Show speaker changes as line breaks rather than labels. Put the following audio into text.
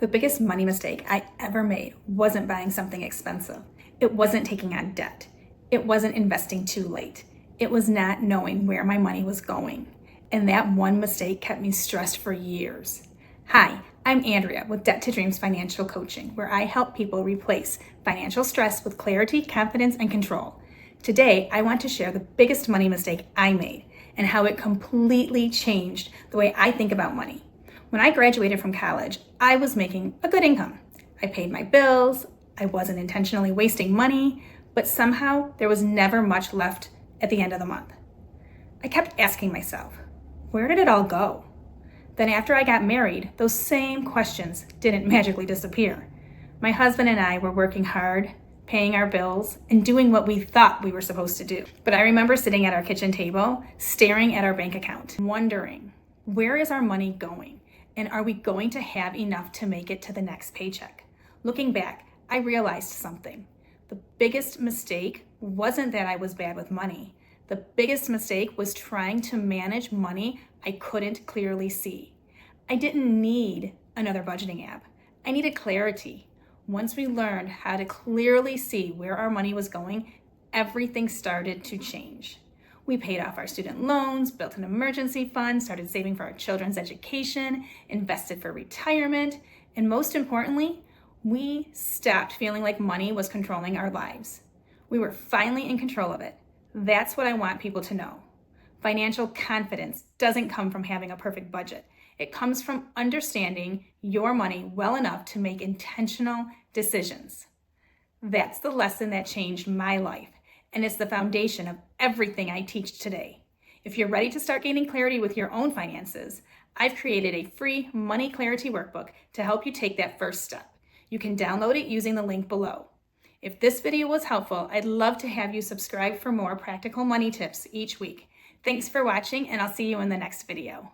The biggest money mistake I ever made wasn't buying something expensive. It wasn't taking on debt. It wasn't investing too late. It was not knowing where my money was going. And that one mistake kept me stressed for years. Hi, I'm Andrea with Debt to Dreams Financial Coaching, where I help people replace financial stress with clarity, confidence, and control. Today, I want to share the biggest money mistake I made and how it completely changed the way I think about money. When I graduated from college, I was making a good income. I paid my bills, I wasn't intentionally wasting money, but somehow there was never much left at the end of the month. I kept asking myself, where did it all go? Then after I got married, those same questions didn't magically disappear. My husband and I were working hard, paying our bills, and doing what we thought we were supposed to do. But I remember sitting at our kitchen table, staring at our bank account, wondering, where is our money going? And are we going to have enough to make it to the next paycheck? Looking back, I realized something. The biggest mistake wasn't that I was bad with money. The biggest mistake was trying to manage money I couldn't clearly see. I didn't need another budgeting app. I needed clarity. Once we learned how to clearly see where our money was going, everything started to change. We paid off our student loans, built an emergency fund, started saving for our children's education, invested for retirement, and most importantly, we stopped feeling like money was controlling our lives. We were finally in control of it. That's what I want people to know. Financial confidence doesn't come from having a perfect budget. It comes from understanding your money well enough to make intentional decisions. That's the lesson that changed my life, and it's the foundation of everything I teach today. If you're ready to start gaining clarity with your own finances, I've created a free Money Clarity Workbook to help you take that first step. You can download it using the link below. If this video was helpful, I'd love to have you subscribe for more practical money tips each week. Thanks for watching, and I'll see you in the next video.